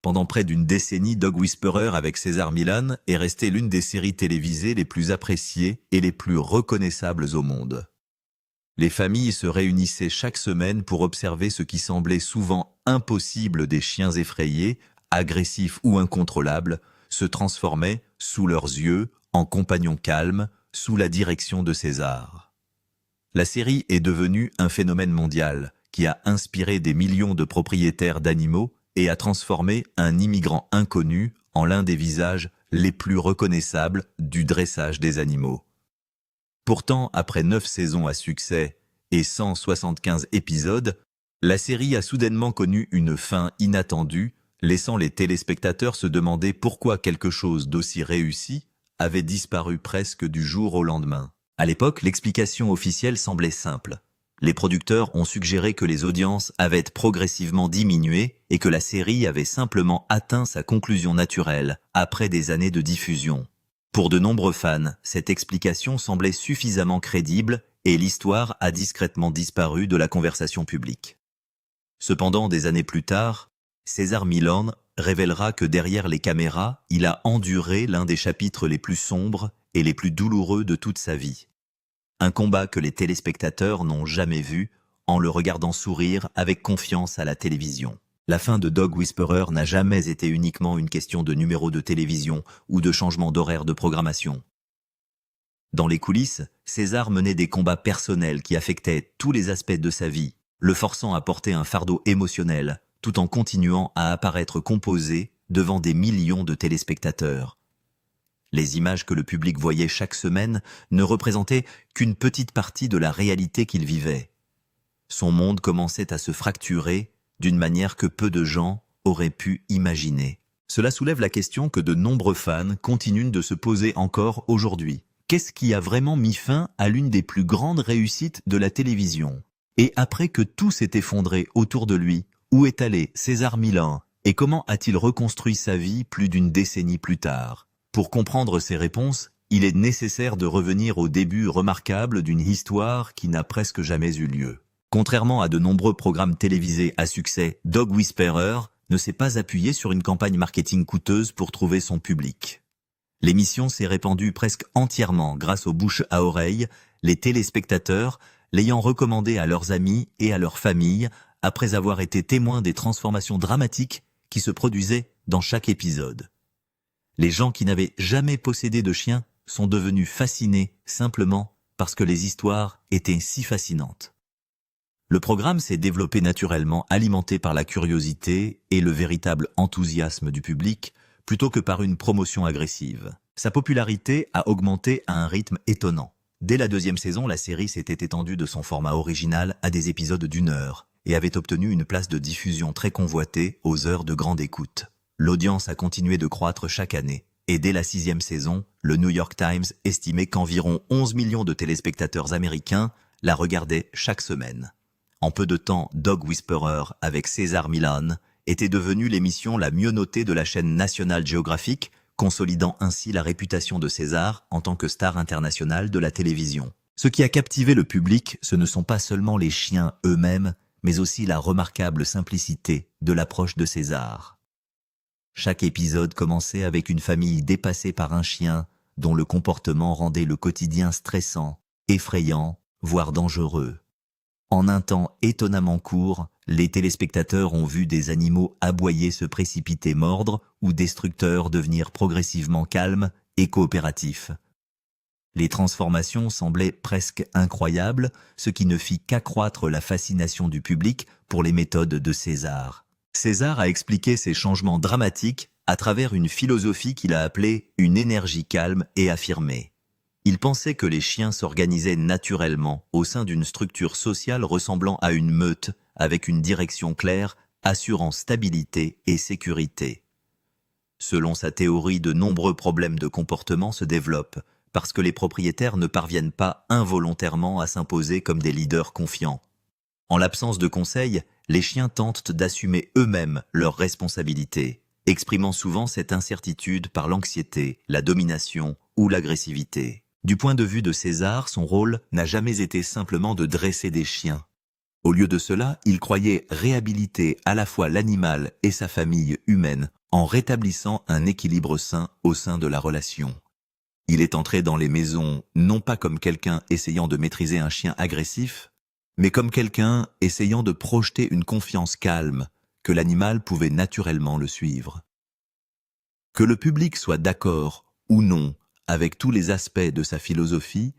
Pendant près d'une décennie, Dog Whisperer avec César Millan est restée l'une des séries télévisées les plus appréciées et les plus reconnaissables au monde. Les familles se réunissaient chaque semaine pour observer ce qui semblait souvent impossible des chiens effrayés, agressifs ou incontrôlables, se transformaient, sous leurs yeux, en compagnons calmes, sous la direction de César. La série est devenue un phénomène mondial qui a inspiré des millions de propriétaires d'animaux et a transformé un immigrant inconnu en l'un des visages les plus reconnaissables du dressage des animaux. Pourtant, après 9 saisons à succès et 175 épisodes, la série a soudainement connu une fin inattendue, laissant les téléspectateurs se demander pourquoi quelque chose d'aussi réussi avait disparu presque du jour au lendemain. À l'époque, l'explication officielle semblait simple. Les producteurs ont suggéré que les audiences avaient progressivement diminué et que la série avait simplement atteint sa conclusion naturelle après des années de diffusion. Pour de nombreux fans, cette explication semblait suffisamment crédible et l'histoire a discrètement disparu de la conversation publique. Cependant, des années plus tard, César Millan révélera que derrière les caméras, il a enduré l'un des chapitres les plus sombres et les plus douloureux de toute sa vie. Un combat que les téléspectateurs n'ont jamais vu en le regardant sourire avec confiance à la télévision. La fin de Dog Whisperer n'a jamais été uniquement une question de numéro de télévision ou de changement d'horaire de programmation. Dans les coulisses, César menait des combats personnels qui affectaient tous les aspects de sa vie, le forçant à porter un fardeau émotionnel, tout en continuant à apparaître composé devant des millions de téléspectateurs. Les images que le public voyait chaque semaine ne représentaient qu'une petite partie de la réalité qu'il vivait. Son monde commençait à se fracturer d'une manière que peu de gens auraient pu imaginer. Cela soulève la question que de nombreux fans continuent de se poser encore aujourd'hui. Qu'est-ce qui a vraiment mis fin à l'une des plus grandes réussites de la télévision? Et après que tout s'est effondré autour de lui, où est allé César Millan et comment a-t-il reconstruit sa vie plus d'une décennie plus tard? Pour comprendre ces réponses, il est nécessaire de revenir au début remarquable d'une histoire qui n'a presque jamais eu lieu. Contrairement à de nombreux programmes télévisés à succès, Dog Whisperer ne s'est pas appuyé sur une campagne marketing coûteuse pour trouver son public. L'émission s'est répandue presque entièrement grâce au bouche à oreille, les téléspectateurs l'ayant recommandé à leurs amis et à leurs familles après avoir été témoins des transformations dramatiques qui se produisaient dans chaque épisode. Les gens qui n'avaient jamais possédé de chien sont devenus fascinés simplement parce que les histoires étaient si fascinantes. Le programme s'est développé naturellement, alimenté par la curiosité et le véritable enthousiasme du public, plutôt que par une promotion agressive. Sa popularité a augmenté à un rythme étonnant. Dès la 2e saison, la série s'était étendue de son format original à des épisodes d'1 heure et avait obtenu une place de diffusion très convoitée aux heures de grande écoute. L'audience a continué de croître chaque année, et dès la 6e saison, le New York Times estimait qu'environ 11 millions de téléspectateurs américains la regardaient chaque semaine. En peu de temps, Dog Whisperer avec César Millan était devenue l'émission la mieux notée de la chaîne National Geographic, consolidant ainsi la réputation de César en tant que star internationale de la télévision. Ce qui a captivé le public, ce ne sont pas seulement les chiens eux-mêmes, mais aussi la remarquable simplicité de l'approche de César. Chaque épisode commençait avec une famille dépassée par un chien dont le comportement rendait le quotidien stressant, effrayant, voire dangereux. En un temps étonnamment court, les téléspectateurs ont vu des animaux aboyer se précipiter mordre ou destructeurs devenir progressivement calmes et coopératifs. Les transformations semblaient presque incroyables, ce qui ne fit qu'accroître la fascination du public pour les méthodes de César. César a expliqué ces changements dramatiques à travers une philosophie qu'il a appelée une énergie calme et affirmée. Il pensait que les chiens s'organisaient naturellement au sein d'une structure sociale ressemblant à une meute, avec une direction claire, assurant stabilité et sécurité. Selon sa théorie, de nombreux problèmes de comportement se développent, parce que les propriétaires ne parviennent pas involontairement à s'imposer comme des leaders confiants. En l'absence de conseils, les chiens tentent d'assumer eux-mêmes leurs responsabilités, exprimant souvent cette incertitude par l'anxiété, la domination ou l'agressivité. Du point de vue de César, son rôle n'a jamais été simplement de dresser des chiens. Au lieu de cela, il croyait réhabiliter à la fois l'animal et sa famille humaine en rétablissant un équilibre sain au sein de la relation. Il est entré dans les maisons non pas comme quelqu'un essayant de maîtriser un chien agressif, mais comme quelqu'un essayant de projeter une confiance calme, que l'animal pouvait naturellement le suivre. Que le public soit d'accord ou non avec tous les aspects de sa philosophie,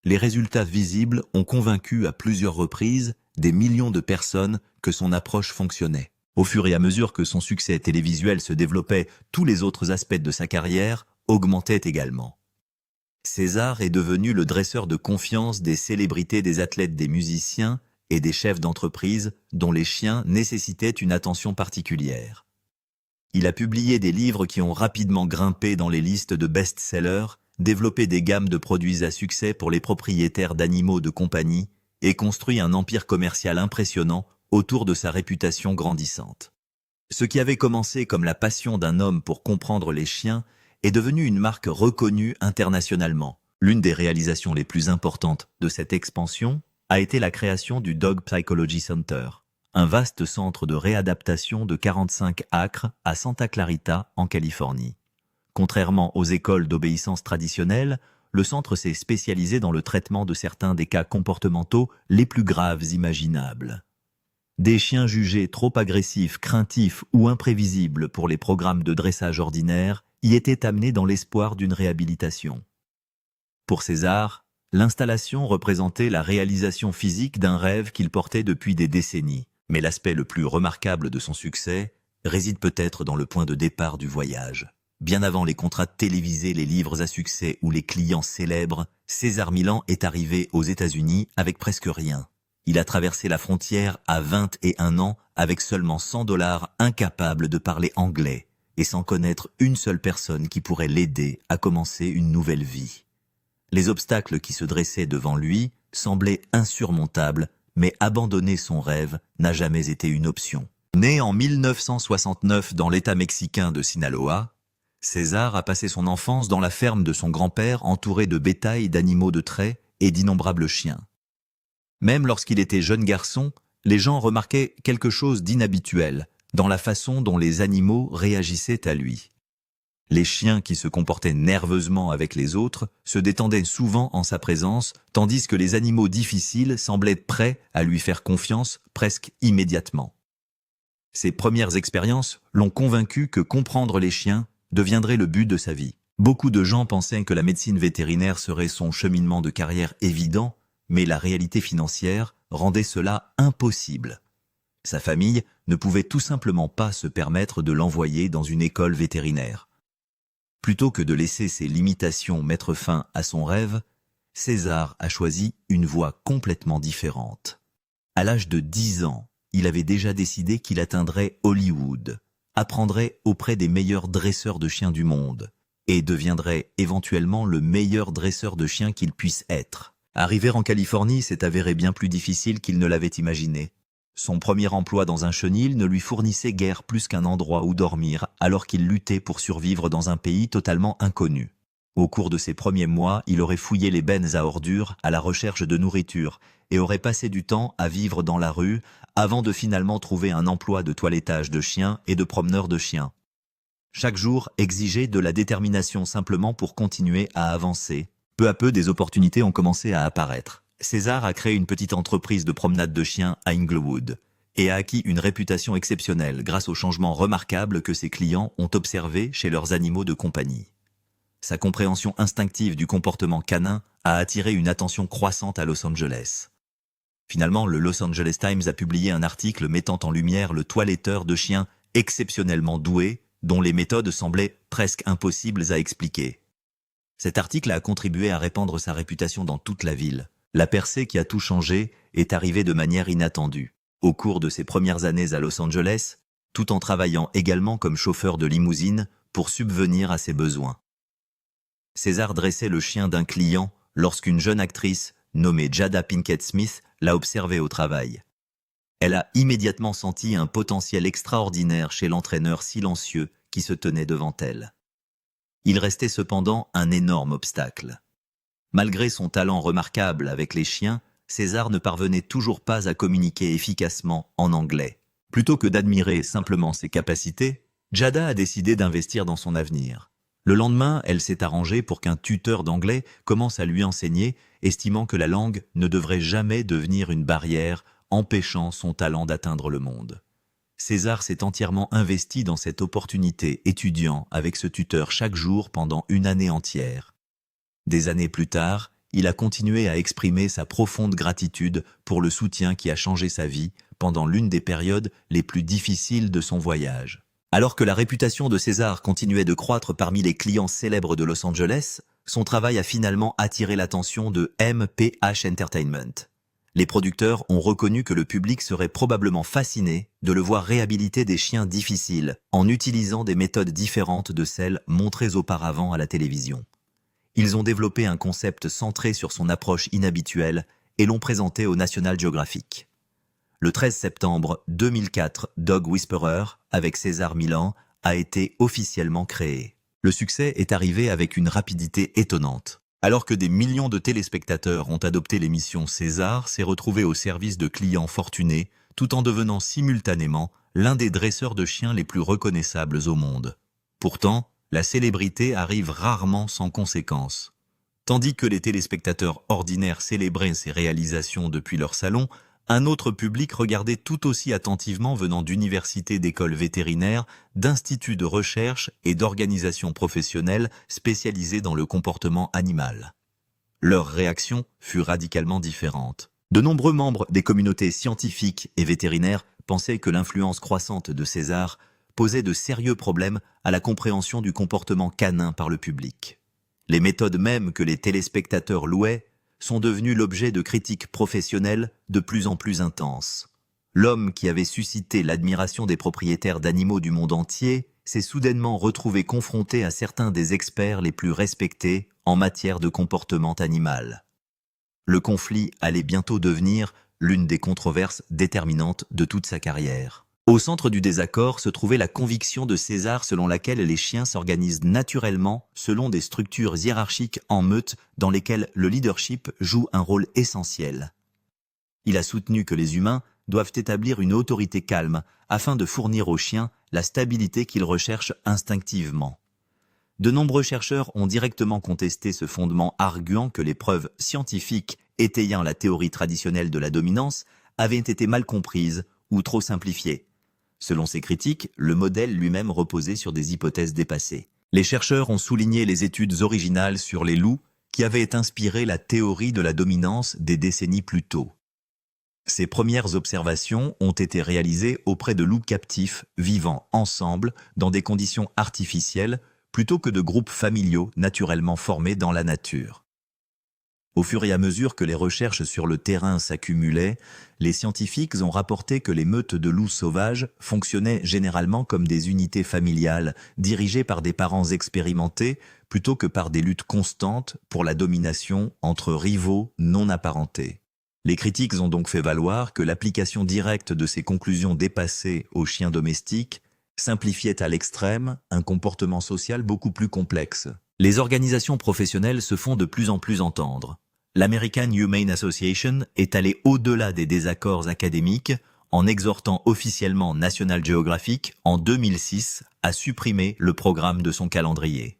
les résultats visibles ont convaincu à plusieurs reprises des millions de personnes que son approche fonctionnait. Au fur et à mesure que son succès télévisuel se développait, tous les autres aspects de sa carrière augmentaient également. César est devenu le dresseur de confiance des célébrités, des athlètes, des musiciens et des chefs d'entreprise dont les chiens nécessitaient une attention particulière. Il a publié des livres qui ont rapidement grimpé dans les listes de best-sellers, développé des gammes de produits à succès pour les propriétaires d'animaux de compagnie et construit un empire commercial impressionnant autour de sa réputation grandissante. Ce qui avait commencé comme la passion d'un homme pour comprendre les chiens est devenu une marque reconnue internationalement. L'une des réalisations les plus importantes de cette expansion a été la création du Dog Psychology Center, un vaste centre de réadaptation de 45 acres à Santa Clarita, en Californie. Contrairement aux écoles d'obéissance traditionnelles, le centre s'est spécialisé dans le traitement de certains des cas comportementaux les plus graves imaginables. Des chiens jugés trop agressifs, craintifs ou imprévisibles pour les programmes de dressage ordinaires y étaient amenés dans l'espoir d'une réhabilitation. Pour César, l'installation représentait la réalisation physique d'un rêve qu'il portait depuis des décennies. Mais l'aspect le plus remarquable de son succès réside peut-être dans le point de départ du voyage. Bien avant les contrats télévisés, les livres à succès ou les clients célèbres, César Millan est arrivé aux États-Unis avec presque rien. Il a traversé la frontière à 21 ans avec seulement $100, incapable de parler anglais et sans connaître une seule personne qui pourrait l'aider à commencer une nouvelle vie. Les obstacles qui se dressaient devant lui semblaient insurmontables, mais abandonner son rêve n'a jamais été une option. Né en 1969 dans l'État mexicain de Sinaloa, César a passé son enfance dans la ferme de son grand-père entouré de bétail, d'animaux de trait et d'innombrables chiens. Même lorsqu'il était jeune garçon, les gens remarquaient quelque chose d'inhabituel dans la façon dont les animaux réagissaient à lui. Les chiens qui se comportaient nerveusement avec les autres se détendaient souvent en sa présence, tandis que les animaux difficiles semblaient prêts à lui faire confiance presque immédiatement. Ses premières expériences l'ont convaincu que comprendre les chiens deviendrait le but de sa vie. Beaucoup de gens pensaient que la médecine vétérinaire serait son cheminement de carrière évident, mais la réalité financière rendait cela impossible. Sa famille ne pouvait tout simplement pas se permettre de l'envoyer dans une école vétérinaire. Plutôt que de laisser ses limitations mettre fin à son rêve, César a choisi une voie complètement différente. À l'âge de 10 ans, il avait déjà décidé qu'il atteindrait Hollywood, apprendrait auprès des meilleurs dresseurs de chiens du monde et deviendrait éventuellement le meilleur dresseur de chiens qu'il puisse être. Arriver en Californie s'est avéré bien plus difficile qu'il ne l'avait imaginé. Son premier emploi dans un chenil ne lui fournissait guère plus qu'un endroit où dormir, alors qu'il luttait pour survivre dans un pays totalement inconnu. Au cours de ses premiers mois, il aurait fouillé les bennes à ordures à la recherche de nourriture et aurait passé du temps à vivre dans la rue avant de finalement trouver un emploi de toilettage de chiens et de promeneur de chiens. Chaque jour exigeait de la détermination simplement pour continuer à avancer. Peu à peu, des opportunités ont commencé à apparaître. César a créé une petite entreprise de promenade de chiens à Inglewood et a acquis une réputation exceptionnelle grâce aux changements remarquables que ses clients ont observés chez leurs animaux de compagnie. Sa compréhension instinctive du comportement canin a attiré une attention croissante à Los Angeles. Finalement, le Los Angeles Times a publié un article mettant en lumière le toiletteur de chiens exceptionnellement doué, dont les méthodes semblaient presque impossibles à expliquer. Cet article a contribué à répandre sa réputation dans toute la ville. La percée qui a tout changé est arrivée de manière inattendue. Au cours de ses premières années à Los Angeles, tout en travaillant également comme chauffeur de limousine pour subvenir à ses besoins. César dressait le chien d'un client lorsqu'une jeune actrice nommée Jada Pinkett Smith l'a observé au travail. Elle a immédiatement senti un potentiel extraordinaire chez l'entraîneur silencieux qui se tenait devant elle. Il restait cependant un énorme obstacle. Malgré son talent remarquable avec les chiens, César ne parvenait toujours pas à communiquer efficacement en anglais. Plutôt que d'admirer simplement ses capacités, Giada a décidé d'investir dans son avenir. Le lendemain, elle s'est arrangée pour qu'un tuteur d'anglais commence à lui enseigner, estimant que la langue ne devrait jamais devenir une barrière empêchant son talent d'atteindre le monde. César s'est entièrement investi dans cette opportunité, étudiant avec ce tuteur chaque jour pendant une année entière. Des années plus tard, il a continué à exprimer sa profonde gratitude pour le soutien qui a changé sa vie pendant l'une des périodes les plus difficiles de son voyage. Alors que la réputation de César continuait de croître parmi les clients célèbres de Los Angeles, son travail a finalement attiré l'attention de MPH Entertainment. Les producteurs ont reconnu que le public serait probablement fasciné de le voir réhabiliter des chiens difficiles en utilisant des méthodes différentes de celles montrées auparavant à la télévision. Ils ont développé un concept centré sur son approche inhabituelle et l'ont présenté au National Geographic. Le 13 septembre 2004, Dog Whisperer, avec César Millan, a été officiellement créé. Le succès est arrivé avec une rapidité étonnante. Alors que des millions de téléspectateurs ont adopté l'émission, César s'est retrouvé au service de clients fortunés, tout en devenant simultanément l'un des dresseurs de chiens les plus reconnaissables au monde. Pourtant, la célébrité arrive rarement sans conséquences. Tandis que les téléspectateurs ordinaires célébraient ses réalisations depuis leur salon, un autre public regardait tout aussi attentivement venant d'universités, d'écoles vétérinaires, d'instituts de recherche et d'organisations professionnelles spécialisées dans le comportement animal. Leur réaction fut radicalement différente. De nombreux membres des communautés scientifiques et vétérinaires pensaient que l'influence croissante de César posait de sérieux problèmes à la compréhension du comportement canin par le public. Les méthodes mêmes que les téléspectateurs louaient sont devenus l'objet de critiques professionnelles de plus en plus intenses. L'homme qui avait suscité l'admiration des propriétaires d'animaux du monde entier s'est soudainement retrouvé confronté à certains des experts les plus respectés en matière de comportement animal. Le conflit allait bientôt devenir l'une des controverses déterminantes de toute sa carrière. Au centre du désaccord se trouvait la conviction de César selon laquelle les chiens s'organisent naturellement selon des structures hiérarchiques en meute dans lesquelles le leadership joue un rôle essentiel. Il a soutenu que les humains doivent établir une autorité calme afin de fournir aux chiens la stabilité qu'ils recherchent instinctivement. De nombreux chercheurs ont directement contesté ce fondement, arguant que les preuves scientifiques étayant la théorie traditionnelle de la dominance avaient été mal comprises ou trop simplifiées. Selon ces critiques, le modèle lui-même reposait sur des hypothèses dépassées. Les chercheurs ont souligné les études originales sur les loups qui avaient inspiré la théorie de la dominance des décennies plus tôt. Ces premières observations ont été réalisées auprès de loups captifs vivant ensemble dans des conditions artificielles plutôt que de groupes familiaux naturellement formés dans la nature. Au fur et à mesure que les recherches sur le terrain s'accumulaient, les scientifiques ont rapporté que les meutes de loups sauvages fonctionnaient généralement comme des unités familiales dirigées par des parents expérimentés plutôt que par des luttes constantes pour la domination entre rivaux non apparentés. Les critiques ont donc fait valoir que l'application directe de ces conclusions dépassées aux chiens domestiques simplifiait à l'extrême un comportement social beaucoup plus complexe. Les organisations professionnelles se font de plus en plus entendre. L'American Humane Association est allée au-delà des désaccords académiques en exhortant officiellement National Geographic en 2006 à supprimer le programme de son calendrier.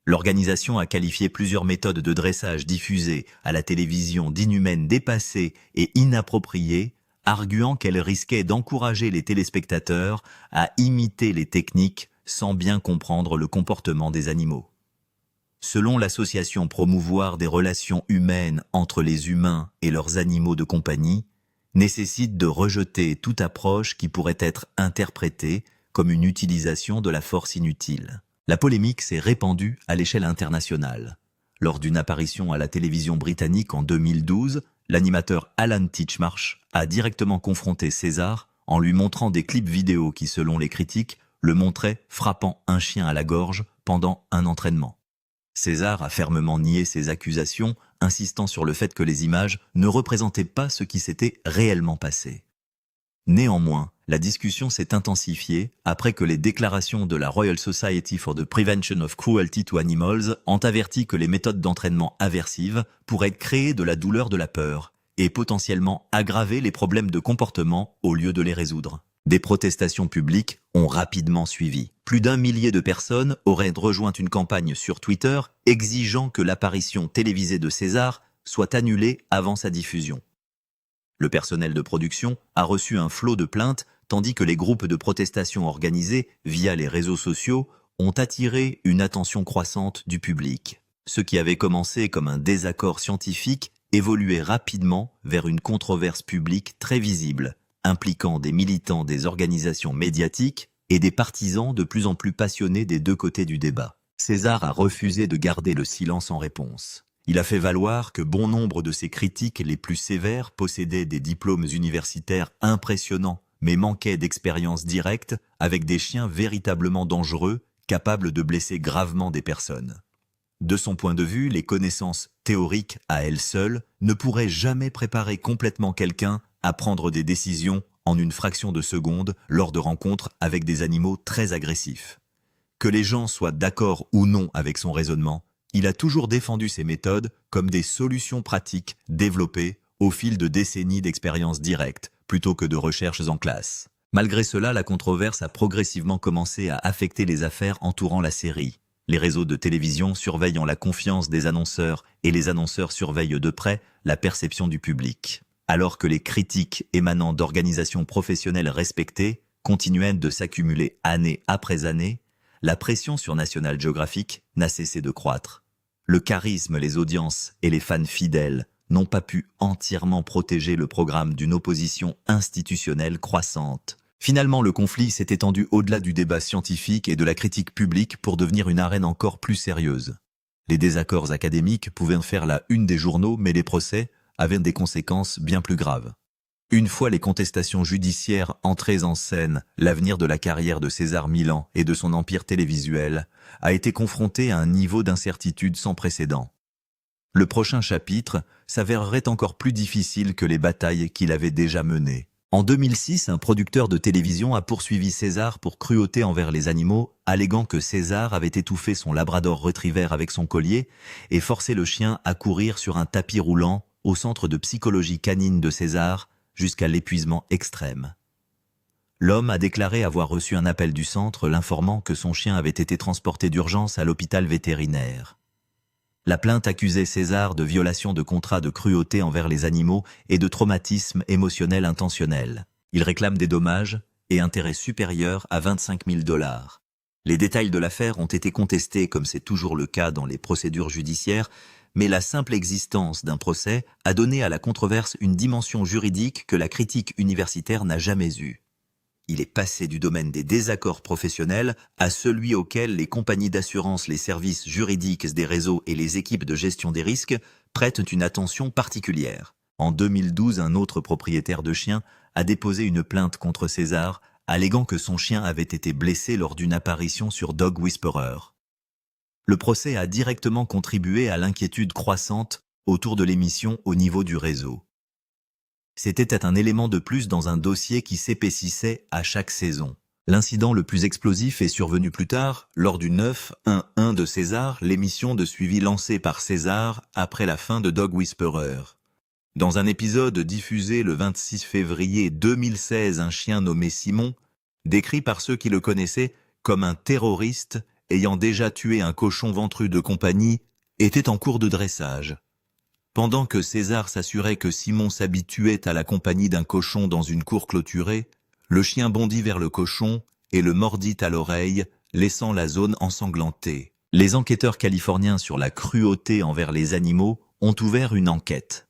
L'organisation a qualifié plusieurs méthodes de dressage diffusées à la télévision d'inhumaines dépassées et inappropriées, arguant qu'elles risquaient d'encourager les téléspectateurs à imiter les techniques sans bien comprendre le comportement des animaux. Selon l'association Promouvoir des relations humaines entre les humains et leurs animaux de compagnie, nécessite de rejeter toute approche qui pourrait être interprétée comme une utilisation de la force inutile. La polémique s'est répandue à l'échelle internationale. Lors d'une apparition à la télévision britannique en 2012, l'animateur Alan Titchmarsh a directement confronté César en lui montrant des clips vidéo qui, selon les critiques, le montraient frappant un chien à la gorge pendant un entraînement. César a fermement nié ces accusations, insistant sur le fait que les images ne représentaient pas ce qui s'était réellement passé. Néanmoins, la discussion s'est intensifiée après que les déclarations de la Royal Society for the Prevention of Cruelty to Animals ont averti que les méthodes d'entraînement aversives pourraient créer de la douleur, de la peur, et potentiellement aggraver les problèmes de comportement au lieu de les résoudre. Des protestations publiques ont rapidement suivi. Plus d'1 millier de personnes auraient rejoint une campagne sur Twitter exigeant que l'apparition télévisée de César soit annulée avant sa diffusion. Le personnel de production a reçu un flot de plaintes tandis que les groupes de protestation organisés via les réseaux sociaux ont attiré une attention croissante du public. Ce qui avait commencé comme un désaccord scientifique évoluait rapidement vers une controverse publique très visible, impliquant des militants des organisations médiatiques et des partisans de plus en plus passionnés des deux côtés du débat. César a refusé de garder le silence en réponse. Il a fait valoir que bon nombre de ses critiques les plus sévères possédaient des diplômes universitaires impressionnants, mais manquaient d'expérience directe avec des chiens véritablement dangereux, capables de blesser gravement des personnes. De son point de vue, les connaissances théoriques à elles seules ne pourraient jamais préparer complètement quelqu'un à prendre des décisions en une fraction de seconde lors de rencontres avec des animaux très agressifs. Que les gens soient d'accord ou non avec son raisonnement, il a toujours défendu ces méthodes comme des solutions pratiques développées au fil de décennies d'expériences directes plutôt que de recherches en classe. Malgré cela, la controverse a progressivement commencé à affecter les affaires entourant la série. Les réseaux de télévision surveillant la confiance des annonceurs et les annonceurs surveillent de près la perception du public. Alors que les critiques émanant d'organisations professionnelles respectées continuaient de s'accumuler année après année, la pression sur National Geographic n'a cessé de croître. Le charisme, les audiences et les fans fidèles n'ont pas pu entièrement protéger le programme d'une opposition institutionnelle croissante. Finalement, le conflit s'est étendu au-delà du débat scientifique et de la critique publique pour devenir une arène encore plus sérieuse. Les désaccords académiques pouvaient faire la une des journaux, mais les procès avaient des conséquences bien plus graves. Une fois les contestations judiciaires entrées en scène, l'avenir de la carrière de César Millan et de son empire télévisuel a été confronté à un niveau d'incertitude sans précédent. Le prochain chapitre s'avérerait encore plus difficile que les batailles qu'il avait déjà menées. En 2006, un producteur de télévision a poursuivi César pour cruauté envers les animaux, alléguant que César avait étouffé son labrador retriever avec son collier et forcé le chien à courir sur un tapis roulant au centre de psychologie canine de César jusqu'à l'épuisement extrême. L'homme a déclaré avoir reçu un appel du centre l'informant que son chien avait été transporté d'urgence à l'hôpital vétérinaire. La plainte accusait César de violation de contrat de cruauté envers les animaux et de traumatisme émotionnel intentionnel. Il réclame des dommages et intérêts supérieurs à 25 000 $. Les détails de l'affaire ont été contestés comme c'est toujours le cas dans les procédures judiciaires, mais la simple existence d'un procès a donné à la controverse une dimension juridique que la critique universitaire n'a jamais eue. Il est passé du domaine des désaccords professionnels à celui auquel les compagnies d'assurance, les services juridiques des réseaux et les équipes de gestion des risques prêtent une attention particulière. En 2012, un autre propriétaire de chien a déposé une plainte contre César, alléguant que son chien avait été blessé lors d'une apparition sur Dog Whisperer. Le procès a directement contribué à l'inquiétude croissante autour de l'émission au niveau du réseau. C'était un élément de plus dans un dossier qui s'épaississait à chaque saison. L'incident le plus explosif est survenu plus tard, lors du 9-1-1 de César, l'émission de suivi lancée par César après la fin de Dog Whisperer. Dans un épisode diffusé le 26 février 2016, un chien nommé Simon, décrit par ceux qui le connaissaient comme un terroriste ayant déjà tué un cochon ventru de compagnie, était en cours de dressage. Pendant que César s'assurait que Simon s'habituait à la compagnie d'un cochon dans une cour clôturée, le chien bondit vers le cochon et le mordit à l'oreille, laissant la zone ensanglantée. Les enquêteurs californiens sur la cruauté envers les animaux ont ouvert une enquête.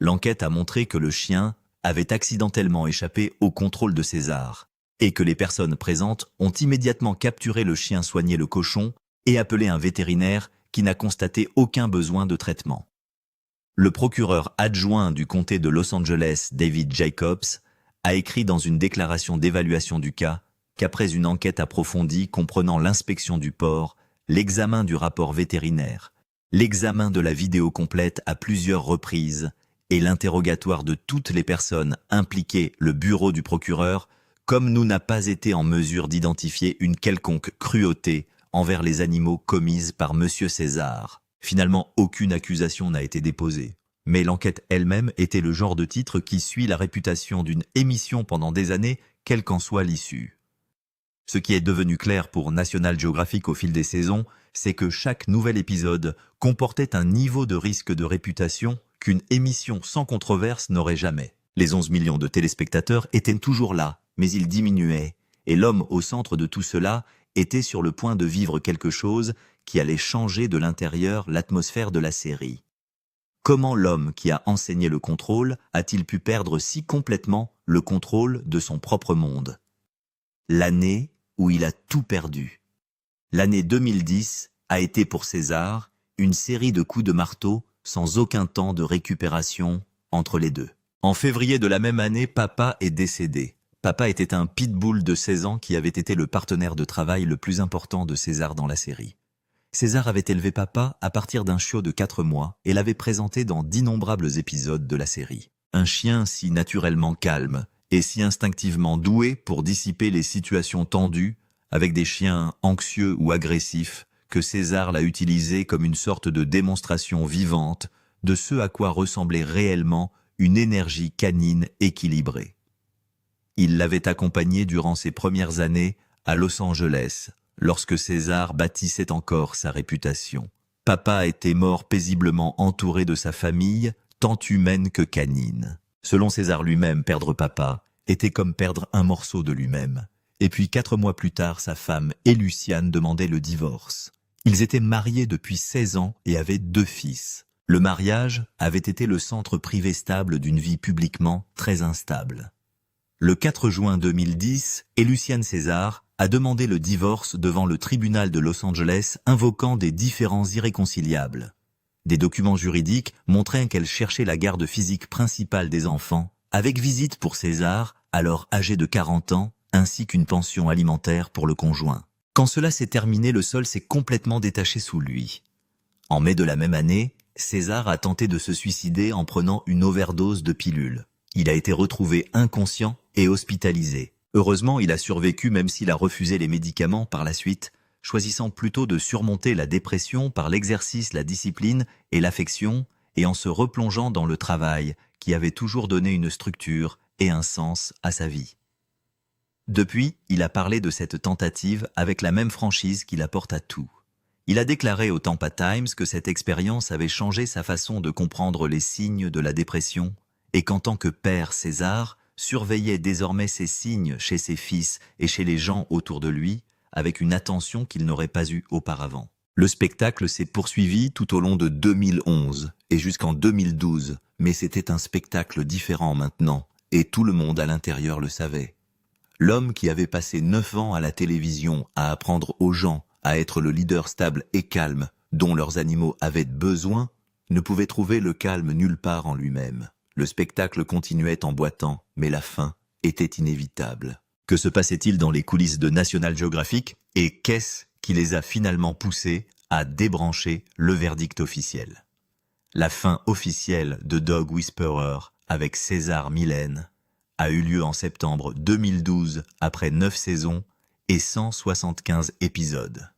L'enquête a montré que le chien avait accidentellement échappé au contrôle de César, et que les personnes présentes ont immédiatement capturé le chien soigner le cochon et appelé un vétérinaire qui n'a constaté aucun besoin de traitement. Le procureur adjoint du comté de Los Angeles, David Jacobs, a écrit dans une déclaration d'évaluation du cas qu'après une enquête approfondie comprenant l'inspection du porc, l'examen du rapport vétérinaire, l'examen de la vidéo complète à plusieurs reprises et l'interrogatoire de toutes les personnes impliquées, le bureau du procureur, comme nous n'a pas été en mesure d'identifier une quelconque cruauté envers les animaux commise par M. César. Finalement, aucune accusation n'a été déposée. Mais l'enquête elle-même était le genre de titre qui suit la réputation d'une émission pendant des années, quelle qu'en soit l'issue. Ce qui est devenu clair pour National Geographic au fil des saisons, c'est que chaque nouvel épisode comportait un niveau de risque de réputation qu'une émission sans controverse n'aurait jamais. Les 11 millions de téléspectateurs étaient toujours là, mais ils diminuaient, et l'homme au centre de tout cela était sur le point de vivre quelque chose qui allait changer de l'intérieur l'atmosphère de la série. Comment l'homme qui a enseigné le contrôle a-t-il pu perdre si complètement le contrôle de son propre monde? L'année où il a tout perdu. L'année 2010 a été pour César une série de coups de marteau sans aucun temps de récupération entre les deux. En février de la même année, Papa est décédé. Papa était un pitbull de 16 ans qui avait été le partenaire de travail le plus important de César dans la série. César avait élevé Papa à partir d'un chiot de 4 mois et l'avait présenté dans d'innombrables épisodes de la série. Un chien si naturellement calme et si instinctivement doué pour dissiper les situations tendues avec des chiens anxieux ou agressifs que César l'a utilisé comme une sorte de démonstration vivante de ce à quoi ressemblait réellement une énergie canine équilibrée. Il l'avait accompagné durant ses premières années à Los Angeles, lorsque César bâtissait encore sa réputation. Papa était mort paisiblement entouré de sa famille, tant humaine que canine. Selon César lui-même, perdre Papa était comme perdre un morceau de lui-même. Et puis 4 mois plus tard, sa femme et Luciane demandaient le divorce. Ils étaient mariés depuis 16 ans et avaient 2 fils. Le mariage avait été le centre privé stable d'une vie publiquement très instable. Le 4 juin 2010, Luciane César a demandé le divorce devant le tribunal de Los Angeles, invoquant des différends irréconciliables. Des documents juridiques montraient qu'elle cherchait la garde physique principale des enfants, avec visite pour César, alors âgé de 40 ans, ainsi qu'une pension alimentaire pour le conjoint. Quand cela s'est terminé, le sol s'est complètement détaché sous lui. En mai de la même année, César a tenté de se suicider en prenant une overdose de pilules. Il a été retrouvé inconscient et hospitalisé. Heureusement, il a survécu même s'il a refusé les médicaments par la suite, choisissant plutôt de surmonter la dépression par l'exercice, la discipline et l'affection, et en se replongeant dans le travail qui avait toujours donné une structure et un sens à sa vie. Depuis, il a parlé de cette tentative avec la même franchise qu'il apporte à tout. Il a déclaré au Tampa Times que cette expérience avait changé sa façon de comprendre les signes de la dépression et qu'en tant que père, César surveillait désormais ces signes chez ses fils et chez les gens autour de lui avec une attention qu'il n'aurait pas eue auparavant. Le spectacle s'est poursuivi tout au long de 2011 et jusqu'en 2012, mais c'était un spectacle différent maintenant et tout le monde à l'intérieur le savait. L'homme qui avait passé 9 ans à la télévision à apprendre aux gens à être le leader stable et calme dont leurs animaux avaient besoin, ne pouvait trouver le calme nulle part en lui-même. Le spectacle continuait en boitant, mais la fin était inévitable. Que se passait-il dans les coulisses de National Geographic et qu'est-ce qui les a finalement poussés à débrancher le verdict officiel? La fin officielle de Dog Whisperer avec César Millen a eu lieu en septembre 2012 après 9 saisons et 175 épisodes.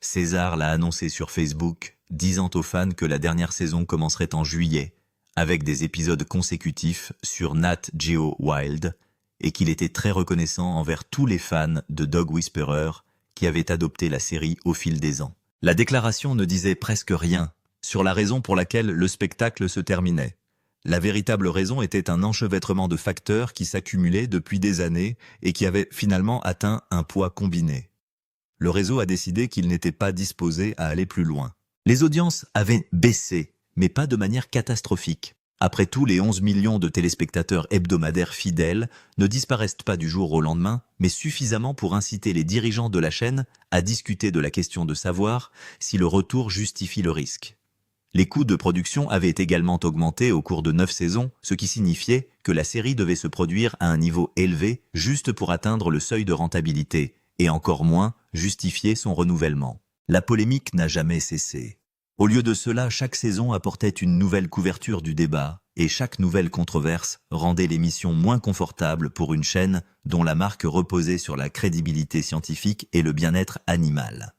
César l'a annoncé sur Facebook, disant aux fans que la dernière saison commencerait en juillet, avec des épisodes consécutifs sur Nat Geo Wild, et qu'il était très reconnaissant envers tous les fans de Dog Whisperer qui avaient adopté la série au fil des ans. La déclaration ne disait presque rien sur la raison pour laquelle le spectacle se terminait. La véritable raison était un enchevêtrement de facteurs qui s'accumulaient depuis des années et qui avaient finalement atteint un poids combiné. Le réseau a décidé qu'il n'était pas disposé à aller plus loin. Les audiences avaient baissé, mais pas de manière catastrophique. Après tout, les 11 millions de téléspectateurs hebdomadaires fidèles ne disparaissent pas du jour au lendemain, mais suffisamment pour inciter les dirigeants de la chaîne à discuter de la question de savoir si le retour justifie le risque. Les coûts de production avaient également augmenté au cours de 9 saisons, ce qui signifiait que la série devait se produire à un niveau élevé juste pour atteindre le seuil de rentabilité, et encore moins justifier son renouvellement. La polémique n'a jamais cessé. Au lieu de cela, chaque saison apportait une nouvelle couverture du débat, et chaque nouvelle controverse rendait l'émission moins confortable pour une chaîne dont la marque reposait sur la crédibilité scientifique et le bien-être animal.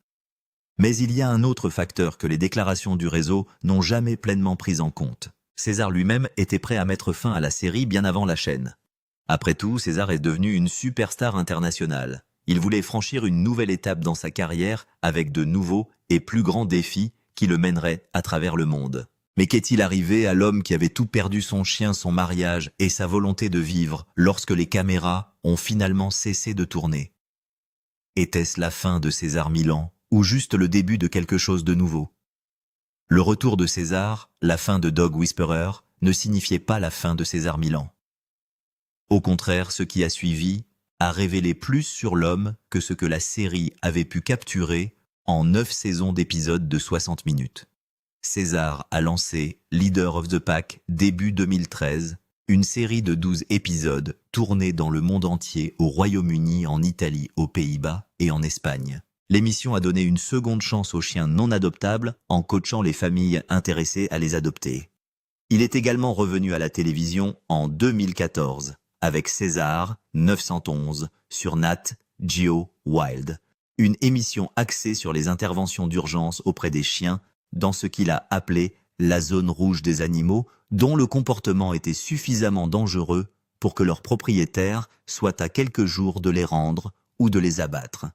Mais il y a un autre facteur que les déclarations du réseau n'ont jamais pleinement pris en compte. César lui-même était prêt à mettre fin à la série bien avant la chaîne. Après tout, César est devenu une superstar internationale. Il voulait franchir une nouvelle étape dans sa carrière avec de nouveaux et plus grands défis qui le mèneraient à travers le monde. Mais qu'est-il arrivé à l'homme qui avait tout perdu, son chien, son mariage et sa volonté de vivre lorsque les caméras ont finalement cessé de tourner? Était-ce la fin de César Millan ou juste le début de quelque chose de nouveau? Le retour de César, la fin de Dog Whisperer, ne signifiait pas la fin de César Millan. Au contraire, ce qui a suivi a révélé plus sur l'homme que ce que la série avait pu capturer en 9 saisons d'épisodes de 60 minutes. César a lancé Leader of the Pack début 2013, une série de 12 épisodes tournés dans le monde entier, au Royaume-Uni, en Italie, aux Pays-Bas et en Espagne. L'émission a donné une seconde chance aux chiens non adoptables en coachant les familles intéressées à les adopter. Il est également revenu à la télévision en 2014 avec César 911 sur Nat Geo Wild, une émission axée sur les interventions d'urgence auprès des chiens dans ce qu'il a appelé la zone rouge des animaux, dont le comportement était suffisamment dangereux pour que leur propriétaire soit à quelques jours de les rendre ou de les abattre.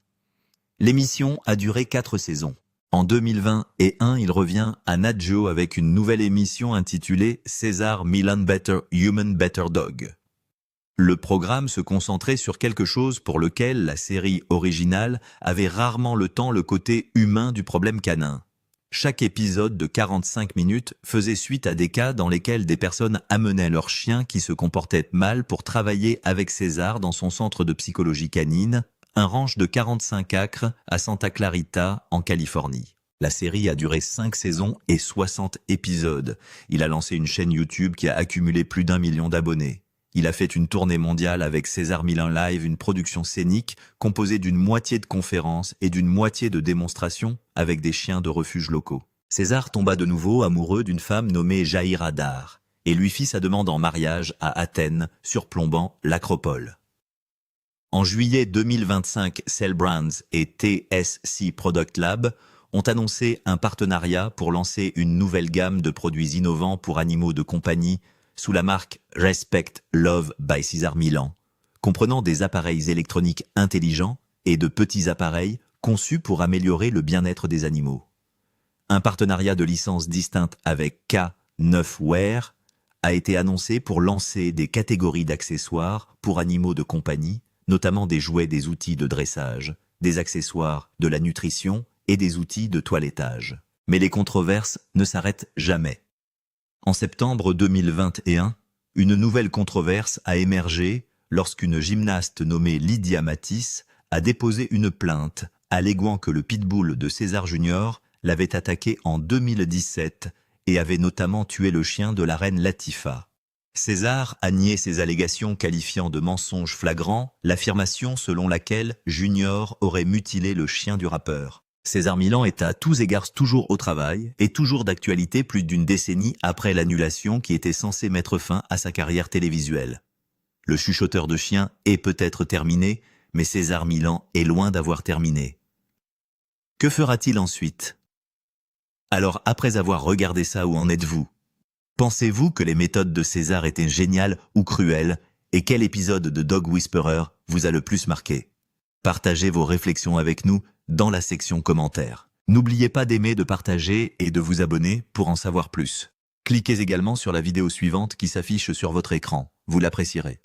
L'émission a duré 4 saisons. En 2021, il revient à Nat Geo avec une nouvelle émission intitulée César Millan Better Human Better Dog. Le programme se concentrait sur quelque chose pour lequel la série originale avait rarement le temps, le côté humain du problème canin. Chaque épisode de 45 minutes faisait suite à des cas dans lesquels des personnes amenaient leurs chiens qui se comportaient mal pour travailler avec César dans son centre de psychologie canine, un ranch de 45 acres à Santa Clarita, en Californie. La série a duré 5 saisons et 60 épisodes. Il a lancé une chaîne YouTube qui a accumulé plus d'1 million d'abonnés. Il a fait une tournée mondiale avec César Millan Live, une production scénique composée d'une moitié de conférences et d'une moitié de démonstrations avec des chiens de refuge locaux. César tomba de nouveau amoureux d'une femme nommée Jaïra Dar et lui fit sa demande en mariage à Athènes, surplombant l'Acropole. En juillet 2025, Cell Brands et TSC Product Lab ont annoncé un partenariat pour lancer une nouvelle gamme de produits innovants pour animaux de compagnie sous la marque Respect Love by César Millan, comprenant des appareils électroniques intelligents et de petits appareils conçus pour améliorer le bien-être des animaux. Un partenariat de licence distincte avec K9Wear a été annoncé pour lancer des catégories d'accessoires pour animaux de compagnie, notamment des jouets, des outils de dressage, des accessoires, de la nutrition et des outils de toilettage. Mais les controverses ne s'arrêtent jamais. En septembre 2021, une nouvelle controverse a émergé lorsqu'une gymnaste nommée Lydia Matisse a déposé une plainte alléguant que le pitbull de César Junior l'avait attaqué en 2017 et avait notamment tué le chien de la reine Latifa. César a nié ces allégations, qualifiant de mensonge flagrant l'affirmation selon laquelle Junior aurait mutilé le chien du rappeur. César Millan est à tous égards toujours au travail et toujours d'actualité plus d'une décennie après l'annulation qui était censée mettre fin à sa carrière télévisuelle. Le chuchoteur de chiens est peut-être terminé, mais César Millan est loin d'avoir terminé. Que fera-t-il ensuite? Alors, après avoir regardé ça, où en êtes-vous? Pensez-vous que les méthodes de César étaient géniales ou cruelles? Et quel épisode de Dog Whisperer vous a le plus marqué? Partagez vos réflexions avec nous dans la section commentaires. N'oubliez pas d'aimer, de partager et de vous abonner pour en savoir plus. Cliquez également sur la vidéo suivante qui s'affiche sur votre écran. Vous l'apprécierez.